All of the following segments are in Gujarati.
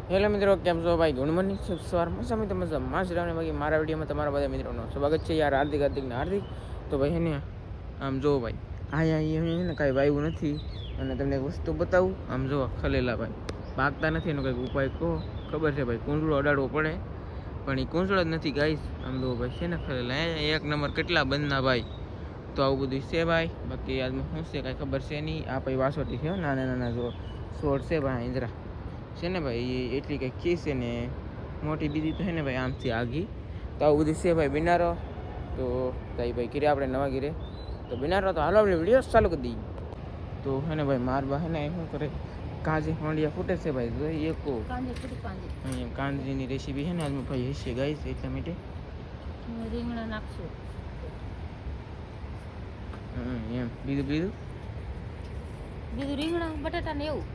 હેલો મિત્રો, કેમ છો ભાઈ? ગુડ મોર્નિંગ, શુભ સવાર, મજા તમે મસ્ત રહો ને બાકી મારા વિડીયોમાં તમારા બધા મિત્રોનું સ્વાગત છે યાર. હાર્દિક ને હાર્દિક. તો ભાઈ ને આમ જો ભાઈ, અહીંયા ને કાંઈ વાયુ નથી. અને તમને એક વસ્તુ બતાવું, આમ જો ખલેલા ભાઈ ભાગતા નથી. એનો કંઈક ઉપાય કહો. ખબર છે ભાઈ, કુંડળો અડાડવો પડે, પણ એ કુંડળો જ નથી ગાઈસ. આમ જો ભાઈ છે ને ખલેલા એક નંબર કેટલા બંધના ભાઈ. તો આવું બધું છે ભાઈ. બાકી આજમાં શું છે કાંઈ ખબર છે નહીં. આ ભાઈ વાસોટી છે, નાના નાના જો છોડ છે ભાઈ. ઇન્દ્રા છે ને ભાઈ, એટલી કંઈક ખીસ છે ને મોટી બીજી તો છે ને ભાઈ આમથી આગી. તો આવું બધું છે ભાઈ બિનારો. તો ભાઈ ઘીરે આપણે નવા ઘીરે તો બિનારો. તો હાલો આપણે વિડીયો ચાલુ કરી દઈએ. તો હે ને ભાઈ મારબા હે ને શું કરે, કાંજી હોંડિયા ફૂટે છે ભાઈ. જો એકો અહીંયા કાંજીની રેસીપી છે ને આજમાં ભાઈ હશે ગાઈસ. એટલા માટે રીંગણા નાખશું. એમ બીજું બીજું રીંગણા બટાટા ને એવું.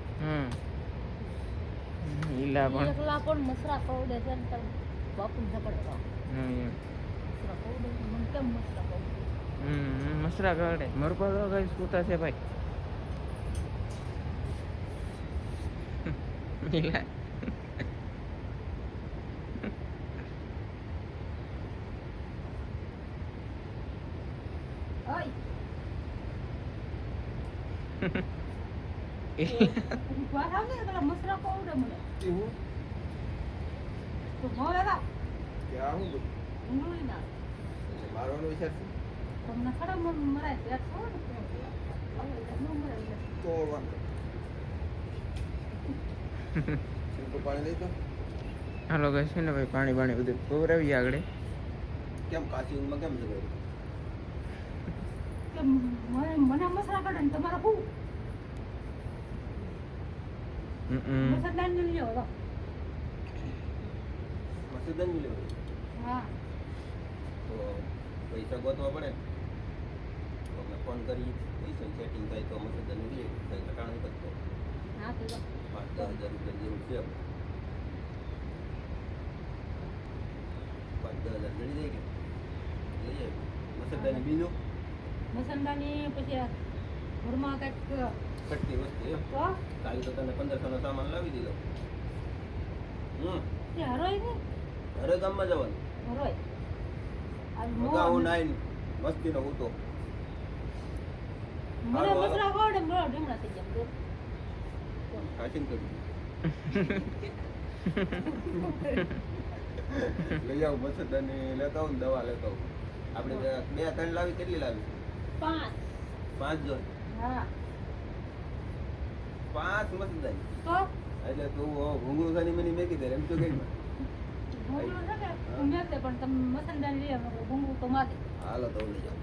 ઈલા પણ એકલા પણ મસરા પાવડે છે ને તમ બાપુ ઝપડતો. મસરા પાવડે મને કેમ મસરા પાવડે મસરા કાઢે મરપા તો ગાઈસ કૂતા છે ભાઈ. ઈલા ઓય વાત આવને એકલા મસરા પાવડે મને એવું તો મોરે દા કે આવું ઊંડું ના મારવાનો વિચાર છે તમને ખરા મન મરાય પેટ છો ને હવે નો મરાય તો વાંધો તો પાણી લઈ તો હાલો ગાઈસ છે ને ભાઈ પાણી બધું પવરાવી આગળ. કેમ કાચી ઊંઘમાં કેમ જવાય કે મને મસરા કાઢે ને તમારા હું મસરા દાન ને લ્યો તો મસુદન મિલ્યો હા તો પૈસા ગોતવા પડે તો અમે ફોન કરી પૈસા સેટિંગ થાય તો મસુદન મિલે કંઈ ઘટાડો નહીં કરતો. હા તો 5-10,000 રૂપિયા જેવું છે. 5-10,000 મળી જાય કે લઈ જાય મસુદન બીજું મસંદાની પછી ઘરમાં કંઈક ઘટતી વસ્તુ એમ તો કાલે તો તને 1500 નો સામાન લાવી દીધો. તે હરોય ને ઘરે ગામમાં જવાનું હરોય આ મગાવું નાઈ મસ્તીનો ઉતો મને મસરા ખાવડે બરો ઢીમડા થઈ ગયા કાચીન કરી લઈ આવું મસદાને લેતા આવું દવા લેતા આવું. આપણે 2-3 લાવી કેટલી લાવી 5 જો હા 5 મસદાની તો એટલે તું ઘૂંઘરું ખાની મને મેકી દે એમ તો કઈ ભૂંગળું છે કે ઉમેરતે પણ તમે મસંદાની લઈ આવો ભૂંગળું તો માથે હાલો તો લઈ જાઓ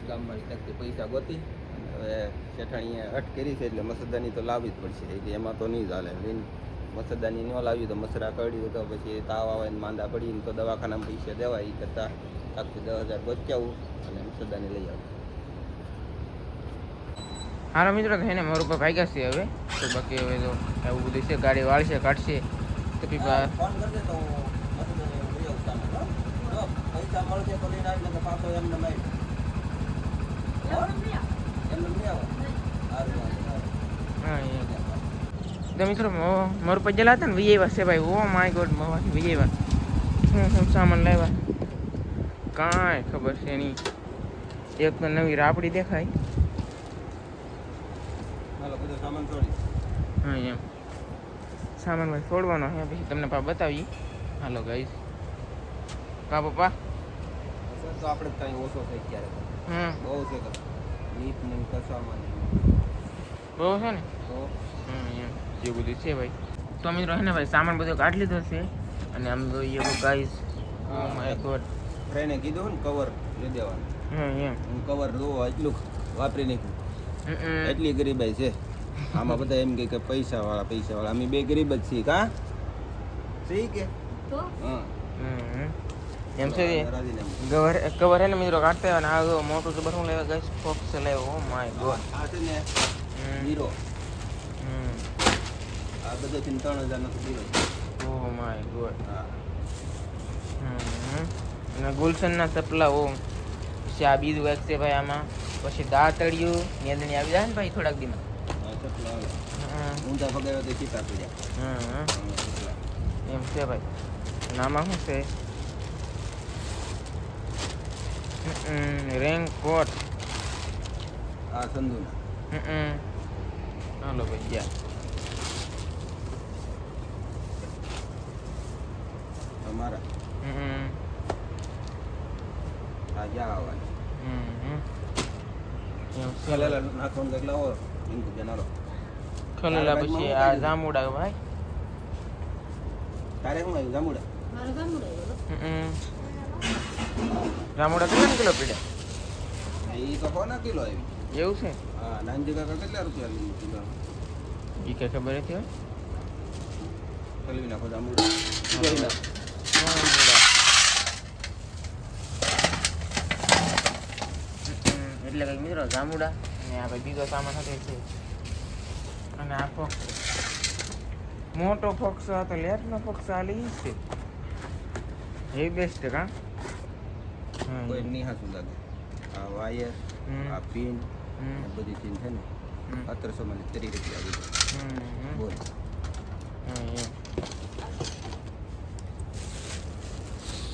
ગામમાં તકતી પૈસા ગોતી અને હવે શેઠાણીએ અટ કરી છે એટલે મસદાની તો લાવવી જ પડશે એટલે એમાં તો નહીં ચાલે. મસદાની ન લાવી તો મસરા કાઢ્યું તો પછી તાવ આવે ને માંદા પડીને તો દવાખાનામાં પૈસા દેવાય. એ કરતાં આખું 10,000 બચાવું અને મસદાની લઈ આવું. હાલો મિત્રો છે ને મારું ઉપર ભાગ્યા છે હવે. તો બાકી હવે તો એવું બધું છે, ગાડી વાળશે કાઢશે તો પીપા ફોન કરજે તો મસદાની લઈ આવું સામે. જો પૈસા મળશે તો લઈને આવી એટલે પાછો એમને લઈ એમને લઈ આવો. હા તો મિત્રો મારું પર ગયેલા હતા ને વિજયવા છે ભાઈ. ઓ માય ગોડ મવાથી વિજયવા હું સામાન લાવ્યા કાંઈ ખબર છે નહીં. એક તો નવી રાપડી દેખાય. હાલો બધો સામાન છોડી હા એમ સામાન ભાઈ છોડવાનો છે પછી તમને પા બતાવીએ. હાલો ગાઈસ કા પપ્પા તો આપણે કઈ ઓછો થઈ ક્યારે બહુ છે કે નીટ ને કસામાં બહુ છે ને તો એમ જે બધું છે ભાઈ. તો મિત્રો છે ને ભાઈ સામાન બધો કાઢી લીધો છે અને આમ જોઈએ ગાઈસ. ઓ માય ગોડ ફ્રેન્ડે કીધું ને કવર લઈ દેવાનું. એમ હું કવર લો એટલું વાપરી નાખ્યું. એટલી ગરીબાઈ છે આમાં. બધા એમ કે પૈસા વાળા અમે બે ગરીબ જ છીએ કા સહી કે તો હા એમ છે કવર હે ને મિત્રો કાઢતા હોય ને આ જો મોટું જબર હું લેવા ગાઈસ ફોક્સ લાવ્યો. ઓ માય ગોડ આ છે ને હીરો. આ બધો 3,000 નો હીરો. Oh my God. હા અને ગુલશનના ચપલા. ઓ પછી આ બીજું એક છે ભાઈ આમાં. પછી દાંતળિયું નેદણી આવી જાય ને ભાઈ થોડાક દીમાં. ચપલા આવે ઊંધા પગાવ્યો તો ચીતા પડ્યા. એમ છે ભાઈ. નામાં શું છે? રેનકોટ. આ સંધુના. હાલો ભાઈ ગયા. અમારા આ જ્યાં આવવાની ખલેલા નાખવાનું કંઈક લાવો ઇન્કુ જનારો. ખલેલા પછી આ જામુડા ભાઈ. તારે શું આવ્યું જામુડા? મારો ગામડો આવ્યો. જામુડા કેટલા કિલો પીડ્યા? એ તો 100 કિલો આવી. એવું છે? હા નાનજી કાકા કેટલા રૂપિયા લીધું કિલો? એ કઈ ખબર નથી હોય. ખલવી નાખો જામુડા. કરી નાખો. એટલે કંઈક મિત્રો જામુડા અને આ બીજો સામાન હતો છે. અને આ ફોક્સ મોટો ફોક્સ હતો, લેટનો ફોક્સ આ લઈ છે એ બેસ્ટ કા. કોઈ નહીં હાસું લાગે. આ વાયર, આ પિન, બધી ચીજ છે ને 1700 માં 30 રૂપિયા આવી. બોલ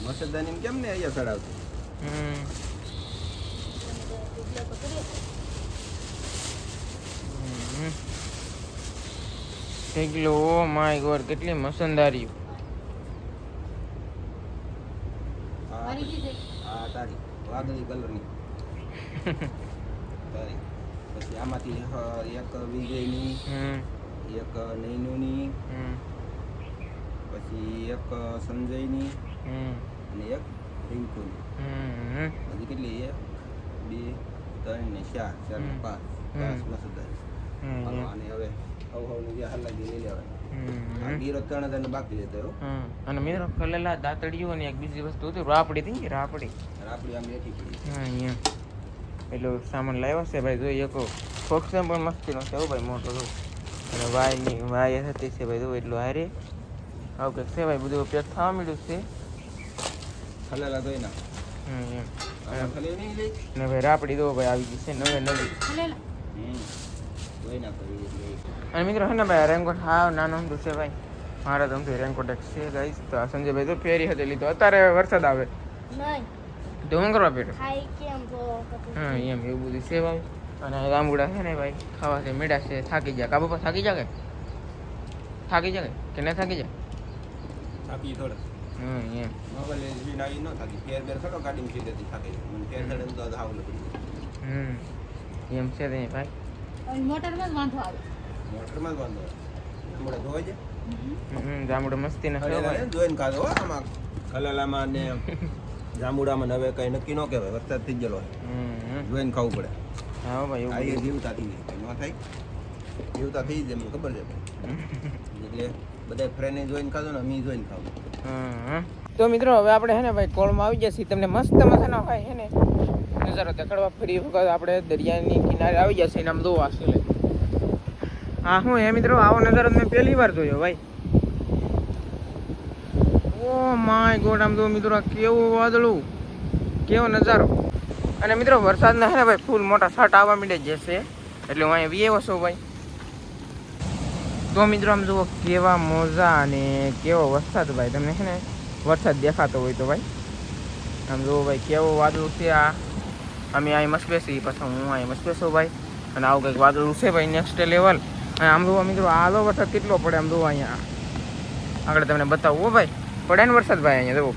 મસદાની કેમ ને અહીંયા ચડાવતું? એટલે તો કરીએ. ઢગલો. ઓ માય ગોડ કેટલી મસંદારી. મારી દીધે. આ તારી વાદળી કલરની તારી. પછી આમાંથી એક વિજયની, એક નૈનુની, પછી એક સંજયની અને એક રિંકુની. બધી કેટલી? 1 2 3 ને 4 4 ને 5 મસદારી. અને હવે હવની જે હાલાકી લઈ લેવાય. આ ગીરો 3000 બાકી લેતો એવો. અને મિત્રો ખલેલા દાતડીયું અને એક બીજી વસ્તુ હતી રાપડી થઈ રાપડી. આપડી આમ બેઠી પડી. અહીંયા એટલો સામાન લાવ્યો છે ભાઈ. જોઈએ કો ફોક્સ પણ મસ્તીનો છે ભાઈ, મોટો તો. અને વાય હતી છે ભાઈ. જો એટલું હારે આવું કંઈક છે ભાઈ. બધું ઉપયોગ થવા મળ્યું છે. ખલેલા ધોઈ નાખ. એમ ખલે નહીં લઈ ને ભાઈ રાપડી દો ભાઈ આવી ગઈ છે નવે નવી. ખલેલા. ધોઈ નાખ. અને મિત્રો હે ને ભાઈ રેનકોટ હાવ નાનો ઊંધું છે ભાઈ. મારા તો ઊંધું રેનકોટ એક છે ગાઈસ. તો આ સંજયભાઈ તો ફેરી હતી લીધો. અત્યારે વરસાદ આવે નહીં. તો શું કરવા પેટો? ખાઈ કેમ તો એમ એવું બધું છે ભાઈ. અને રામુડા છે ને ભાઈ ખાવાથી મીઠા છે. થાકી જાય કા બાપા? થાકી જાય થાકી જાય કે ના થાકી જાય? થાકી થોડે. એમ મોબાઈલ એસબી નાઈ ન થાકી. ફેર બેર ખરો ગાડીમાં સીધેથી થાકી જાય. મને ફેર ચડે તો હાવ લપડી જાય. એમ છે તે ભાઈ. મોટરમાં જ વાંધો આવે. મોટરમાં જ વાંધો આવે. હમણાં ધોવાય છે. જામુડા મસ્તી ના છે ખલેલા ભાઈ. જોઈને ખાધો હો આમાં. ખલેલામાં ને જામુડામાં હવે કઈ નક્કી ન કહેવાય. વરસાદ થઈ ગયેલો હોય. જોઈને ખાવું પડે. હા ભાઈ આ એવું એ જીવતા થઈ જાય. ન થાય જીવતા થઈ જાય મને ખબર છે. એટલે બધા ફ્રેન્ડને જોઈને ખાધો ને અમે જોઈને ખાવું. તો મિત્રો હવે આપણે હે ને ભાઈ કોળમાં આવી જશે. તમને મસ્ત મજાનો ભાઈ હે ને નજારો દેખાડવા ફરી વખત આપણે દરિયાની કિનારે આવી જશે. આમ દો વાસી લે. હા હું હે મિત્રો આવો નજારો મેં પહેલી વાર જોયો ભાઈ. ઓ માય ગોડ આમ તો મિત્રો કેવું વાદળું, કેવો નજારો. અને મિત્રો વરસાદના હે ને ભાઈ ફૂલ મોટા છાંટ આવવા માંડે જશે. એટલે હું અહીંયા વીએ વસો ભાઈ. તો મિત્રો આમ જુઓ કેવા મોજા અને કેવો વરસાદ ભાઈ. તમને છે ને વરસાદ દેખાતો હોય તો ભાઈ આમ જુઓ ભાઈ કેવો વાદળું છે. આ અમે અહીં મસ્ત બેસી પાછું હું અહીં મસ્ત બેસો ભાઈ. અને આવું કંઈક વાદળું છે ભાઈ નેક્સ્ટ લેવલ. અને આમ જુઓ મિત્રો આલો વરસાદ કેટલો પડે આમ જુઓ અહીંયા આગળ તમને બતાવું હો ભાઈ. પડે ને વરસાદ ભાઈ અહીંયા જુઓ.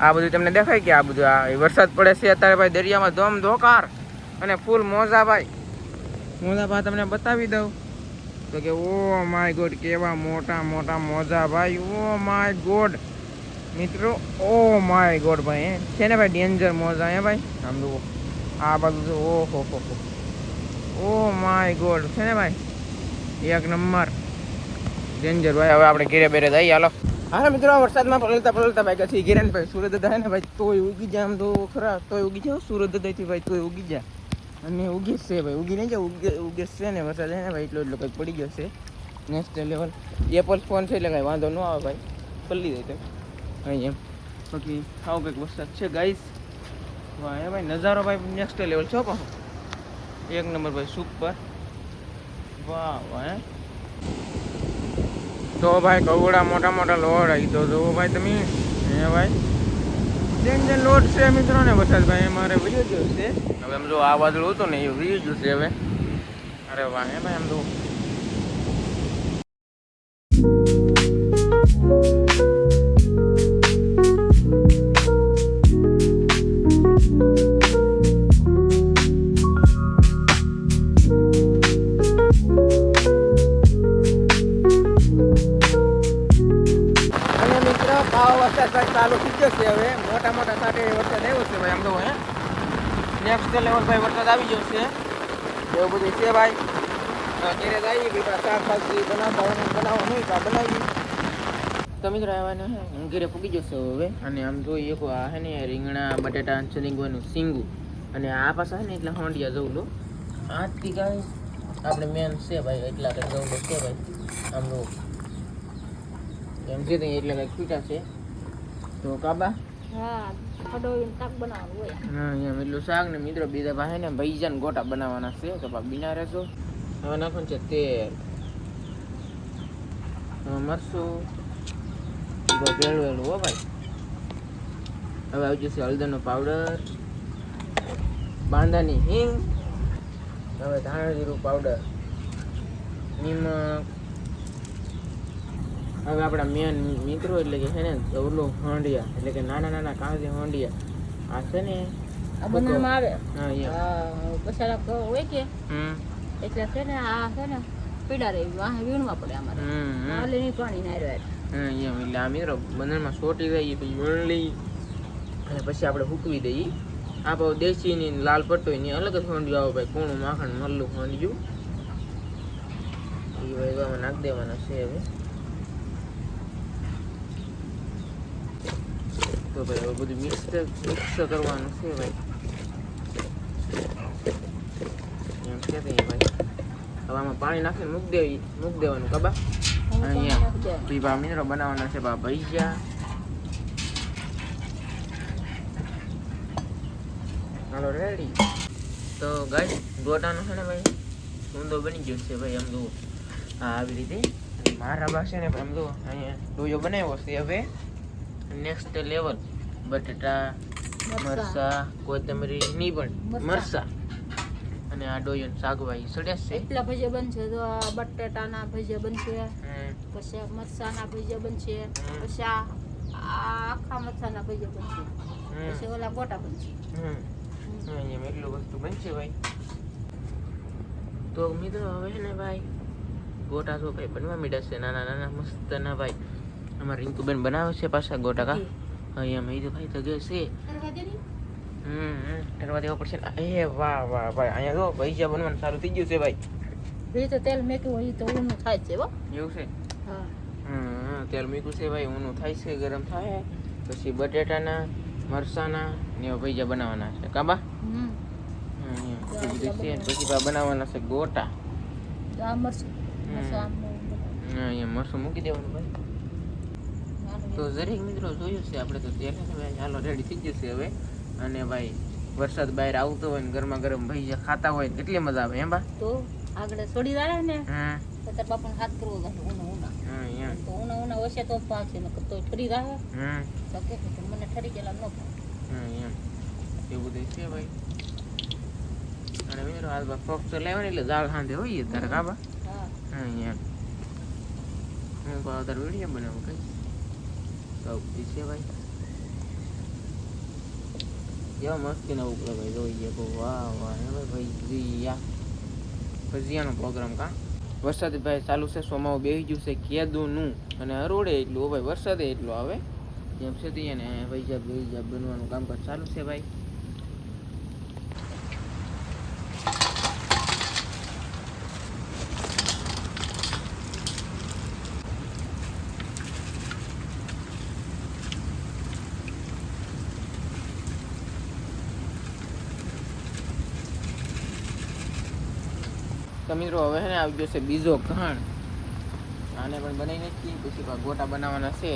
આ બધું તમને દેખાય કે આ બધું આ વરસાદ પડે છે અત્યારે ભાઈ દરિયામાં ધોમ ધોકાર અને ફૂલ મોજા ભાઈ. મોજા ભાઈ તમને બતાવી દઉં તો કે ઓ માય ગોડ કેવા મોટા મોટા મોજા ભાઈ. ઓ માય ગોડ મિત્રો, ઓ માય ગોડ ભાઈ છે ને ભાઈ ડેન્જર મોજા અહીંયા ભાઈ. આમ જુઓ આ બાજુ જો ઓહો હો ઓ માય ગોડ છે ને ભાઈ એક નંબર ડેન્જર ભાઈ. હવે આપણે ઘેરે બેરે જઈએ હાલો. હા મિત્રો વરસાદમાં પલળતા ભાઈ પછી ઘેરે ને ભાઈ સુરત દાદા ને ભાઈ તોય ઉગી જાય આમ તો ખરા. તોય ઉગી જાય સુરત દાદાથી ભાઈ તોય ઉગી જાય. અને ઉગી છે ભાઈ ઉગી નહીં જાય ઉગે છે ને વરસાદ છે ને ભાઈ એટલો કંઈક પડી ગયો છે નેક્સ્ટ લેવલ. એપલ ફોન છે એટલે કાંઈ વાંધો ન આવે ભાઈ. પલ્લી જાય તો અહીં એમ બાકી આવું કંઈક વરસાદ છે ગાઈસ. વાહ એ ભાઈ નજારો ભાઈ નેક્સ્ટ લેવલ છે પાછો એક નંબર ભાઈ સુપર. વાહ વાહ તો ભાઈ કવડા મોટા મોટા લોટ આવી તો જુઓ ભાઈ તમે હે ભાઈ જે લોટ છે મિત્રો ને વરસાદભાઈ અમારે વીજ ગયો છે હવે એમ જો આ વાદળું હતું ને એ વીજ ગયું છે હવે અરે વાહ હે ભાઈ એમ તો ચાલુ થઈ ગયો છે હવે મોટા મોટા સાથે વરસાદ આવ્યો છે ભાઈ આમ તો હે નેક્સ્ટ લેવલ ભાઈ વરસાદ આવી ગયો છે એવું બધું છે ભાઈ ઘેરે આવી બીજા શાકભાજી બનાવવાનું નહીં તો બનાવી તો મિત્રો આવવાને હું ઘેરે પૂગી જશે હવે અને આમ જોઈએ એક આ હે ને રીંગણા બટાટા ચરીંગવાનું સીંગું અને આ પાછા હે ને એટલે હોંડિયા જવું લો આજથી કાંઈ આપણે મેન છે ભાઈ એટલા કંઈ જવું છે ભાઈ આમ જો એમ છે એટલે કંઈક ખૂટા છે તો કાબા હા ખડોઈને શાક બનાવવાનું હોય હા એમ એટલું શાક ને મિત્રો બીજા પાસે ને ભૈજાન ગોટા બનાવવાના છે તો બીના રહેશો હવે નાખવાનું છે તેલ મરચું ભેળવેલું હો ભાઈ હવે આવી જશે હળદરનો પાવડર બાંધાની હિંગ હવે ધાણા જીરું પાવડર નિમક હવે આપણા મેન મિત્રો એટલે કે છે ને ઓલું હોંડિયા એટલે કે નાના નાના કાંસી હોંડિયા આ છે ને આ બનાવવામાં આવે હા પછાડા હોય કે એટલે છે ને આ છે ને પીડા રહી વાહ વીણવા પડે અમારે હાલે નહીં પાણી ના રહ્યો એમ એટલે આ મિત્રો બંદરમાં સોટી દઈએ પછી વણ લઈ અને પછી આપણે હૂકવી દઈએ આ પાવ દેશીની લાલ પટ્ટો એની અલગ જ હોંડિયું આવે ભાઈ કોણું માખણ મરલું હોંડિયું એ ભાઈ નાખી દેવાના છે હવે તો ભાઈ હવે બધું મિક્સ કરવાનું છે ભાઈ એમ છે ભાઈ હવે આમાં પાણી નાખીને મૂકી દેવાનું કબા અહીંયા પીવા મિત્રો બનાવવાના છે બા ભૈયા હાલો રેડી તો ગાય ગોટાનો છે ને ભાઈ ઊંધો બની ગયો છે ભાઈ આમ જુઓ હા આવી રીતે મારા બા છે ને આમ જુઓ અહીંયા ડોયો બનાવ્યો છે હવે નેક્સ્ટ લેવલ બટાટા મરસા કોથમરી ની પણ મરસા અને આ ડોયન શાકભાજી સડ્યા છે એટલા ભજીયા બનશે તો આ બટાટાના ભજીયા બનશે પછી મરસાના ભજીયા બનશે પછી આ આખા મરસાના ભજીયા બનશે પછી ઓલા ગોટા બનશે એમ એટલું વસ્તુ બનશે ભાઈ તો મિત્રો હવે છે ને ભાઈ ગોટા તો ભાઈ બનવા મીડા છે નાના નાના મસ્ત ના ભાઈ અમારે રિંકુબેન બનાવે છે પાછા ગોટા કા અહીંયા મેં તો ભાઈ તો ગયો છે ઠરવા દેવા પડશે એ વાહ વાહ ભાઈ અહીંયા જો પૈસા બનવાનું સારું થઈ ગયું છે ભાઈ એ તો તેલ મેક્યું હોય તો ઊનું થાય છે હો એવું છે હા તેલ મૂક્યું છે ભાઈ ઊનું થાય છે ગરમ થાય પછી બટેટાના મરસાના ને એવા ભજીયા બનાવવાના છે કાબા પછી બનાવવાના છે ગોટા અહીંયા મરસું મૂકી દેવાનું ભાઈ તો જરીક મિત્રો જોયું છે આપણે તો તેલ ચાલો રેડી થઈ જશે હવે અને ભાઈ વરસાદ બહાર આવતો હોય ને ગરમા ગરમ ભજીયા ખાતા હોય કેટલી મજા આવે એમ બા તો આગળ છોડી દાડે ને તો તાર બાપાને હાથ કરવો જાય ઉના તો ઉના ઓછે તો પાકશે ને તો ઠરી રાહે તો કે મને ઠરી ગયેલા ન એમ એવું બધું છે ભાઈ અને મિત્રો આ ફોક્સ તો લેવાની એટલે જાળ હાંધે હોય તારે કાબા એમ હું તાર વિડીયો બનાવું કઈ તો છે ભાઈ કેવા મસ્તી ના ઉપડે ભાઈ જોઈએ વાહ વાહ ભાઈ ભજીયાનો પ્રોગ્રામ કા વરસાદ ભાઈ ચાલુ છે સોમાવું બેસી ગયું છે કેદુનું અને હરોડે એટલું ભાઈ વરસાદે એટલો આવે જેમ છે ને ભજીયા બનવાનું કામકાજ ચાલુ છે ભાઈ તો મિત્રો હવે ને આવી ગયો છે બીજો ઘાણ આને પણ બનાવી નાખી પછી ગોટા બનાવવાના છે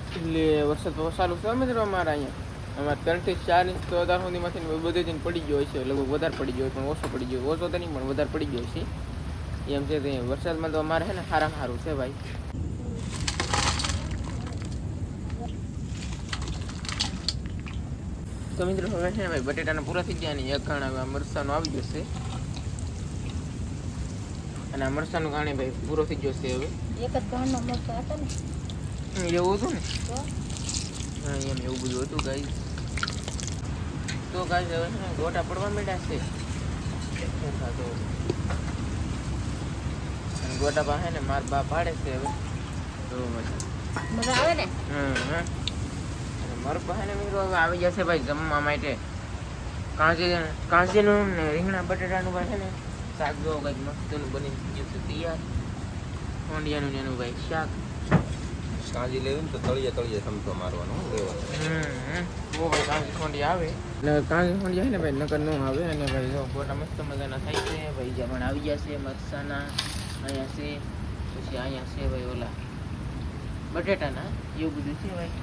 એટલે વરસાદ ચાલુ છે મિત્રો અમારા અહીંયા અમારે 3 થી 4 ઇંચ તો વધારે સુધીમાંથી બધે જઈને પડી ગયો હોય છે લગભગ વધારે પડી ગયો હોય પણ ઓછો પડી ગયો ઓછો તો નહીં પણ વધારે પડી ગયો છે એમ છે તે વરસાદમાં તો અમારે છે ને સારામાં સારું છે ભાઈ. તો મિત્રો હવે છે ને ભાઈ બટેટાના પૂરા થઈ ગયા ને એક ઘણા હવે મરચાંનો આવી ગયો છે અને આ મરચાંનું કારણે ભાઈ પૂરો થઈ ગયો છે હવે. એક જ ઘરનો મરચાં હતા ને એવું હતું ને તો હા એમ એવું બધું હતું ગાઈસ. તો ગાઈસ હવે છે ને ગોટા પડવા માંડ્યા છે અને ગોટા પાસે ને માર બા પાડે છે હવે તો મજા આવે ને અને મારું પાસે ને મિત્રો હવે આવી જશે ભાઈ જમવા માટે કાંજીનું ને રીંગણા બટેટાનું પાસે ને શાક જો કંઈક મસ્તનું બની ગયું છે તૈયાર. ખોંડિયાનું ને એનું ભાઈ શાક. કાંજી લેવી ને તો તળિયે સમતો મારવાનો બહુ ભાઈ કાંજી ખોંડિયા આવે ને કાંજી ખોંડિયા છે ને ભાઈ નકર ન આવે. અને ભાઈ જો ગોટા મસ્ત મજાના થાય છે ભાઈ જ્યાં પણ આવી ગયા છે મરસાના અહીંયા છે પછી અહીંયા છે ભાઈ ઓલા બટેટાના એવું બધું છે ભાઈ.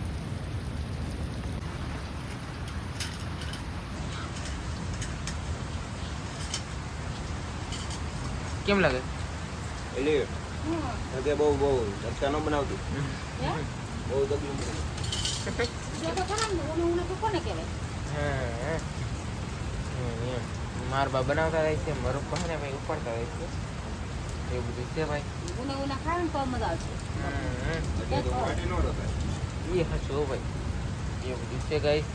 કેમ લાગે? એટલે બહુ રસ્તા ન બનાવતી બહુ દબી જો તો ખરા ને ઓને તો કોને કહેવાય માર બા બનાવતા રહે છે મરુ કહે ને ભાઈ ઉપાડતા રહે છે એવું બધું છે ભાઈ. ઓને ખાય ને તો મજા આવશે એ હશો ભાઈ એવું બધું છે ગાઈસ.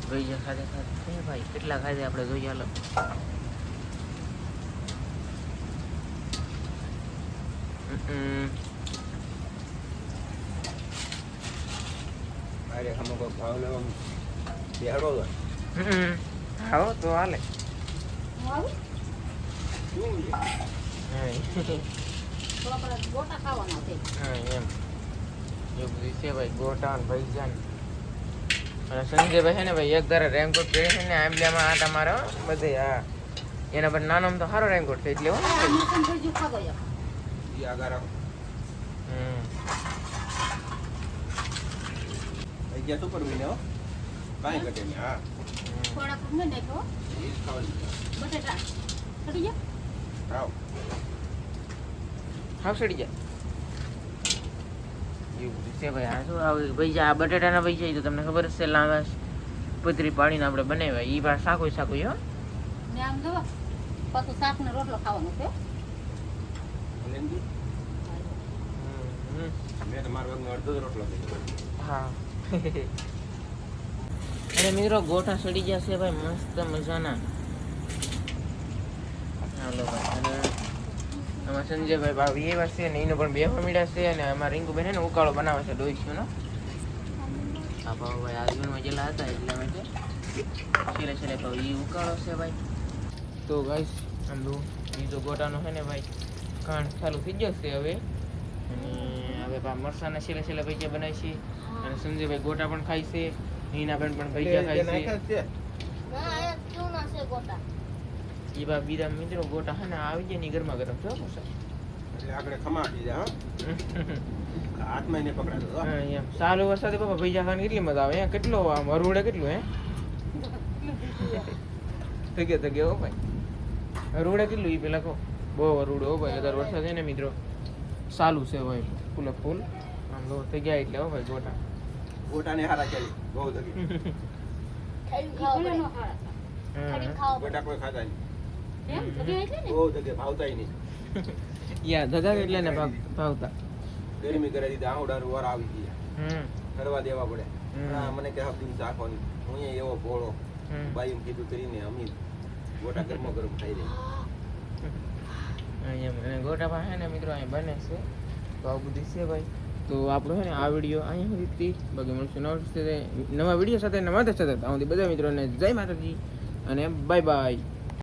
ગઈ સાથે સાથે છે ભાઈ કેટલા ખાધે આપણે જોઈએ હાલો. અરે અમુક ભાવ લેવા બેહાડો આવો તો હાલે. આવી તો આપણે ગોટા ખાવાના છે એમ એવું બધું છે ભાઈ. ગોટા ને ભૈજાન અને સંજયભાઈ છે ને ભાઈ એક ધારે રેનકોટ પહેરે છે ને આંબલિયામાં આટા મારે બધે. હા એના પર નાનો તો સારો રેનકોટ છે એટલે મરચાં ભજીયું ખાવો યાર એ આગળ ગયા સુપર મીને હો કાંઈ ઘટે નહીં. હા થોડાક ને નાખો એ જ ખાવાની બટેટા ખરી જા ખાવ હાવ સડી જાય એવું બધું છે ભાઈ. આ શું આવે ભાઈ આ બટેટાના ભાઈ છે તો તમને ખબર જ છે લાંબા પતરી પાડીને આપણે બનાવ્યા એ પણ શાકો હો. ને આમ જો પાછું શાક ને રોટલો ખાવાનો છે લેંગી મેં તમારા વગર અડધો જ રોટલો કર્યો. હા અરે મિત્રો ગોઠા સડી ગયા છે ભાઈ મસ્ત મજાના. હાલો ભાઈ અને આમાં સંજયભાઈ ભાવી એવા છે ને એનો પણ બે ફમીડા છે અને આમાં રીંકુબેન ને ઉકાળો બનાવે છે ડોઈસીનો. આ ભાવ ભાઈ આજુબાજુમાં જેલા હતા એટલા માટે છેલ્લે ભાવ એ ઉકાળો છે ભાઈ. તો ગાઈસ આમ દો બીજો ગોટાનો છે ને ભાઈ કાંડ ચાલુ થઈ જશે હવે. અને હવે મરસાના છેલ્લે ભજીયા બનાવી છે અને સંજયભાઈ ગોટા પણ ખાય છે. નીનાબેન પણ ભજીયા ખાય છે. એ બા બીજા મિત્રો ગોટા હે ને આવી જાય ને ગરમા ગરમ છો એટલે આગળ ખમાટી જાય હાથમાં એને પકડાતો એમ સારો વરસાદે બાપા ભજીયા ખાવાની કેટલી મજા આવે. કેટલો આમ હરુડે કેટલું હે થઈ ગયો હો ભાઈ હરુડે કેટલું એ પેલા કહો બહુ હરુડે હો ભાઈ. અગર વરસાદ છે ને મિત્રો સારું છે ભાઈ ફૂલ આમ લો થઈ ગયા એટલે હો ભાઈ ગોટા ગોટાને હારા કેરી બહુ દગી ગોટા કોઈ ખાતા નહીં બહુ દગે ભાવતાય નહીં. યા દગા એટલે ને ભાવતા ગરમી કરે દીધા આવડાર વર આવી ગયા કરવા દેવા પડે. મને કે હફતી ચાખવાની હું એવો ભોળો બાઈ કીધું કરીને અમી ગોટા ગરમો ગરમ ખાઈ રહી એમ અને ગોટા પાસે ને મિત્રો અહીં બને છે તો આવું બધું છે ભાઈ. તો આપણો છે ને આ વિડીયો અહીંયા સુધી બાકી મળશું નવા વિડીયો સાથે નવા સાથે બધા મિત્રોને જય માતાજી અને બાય બાય.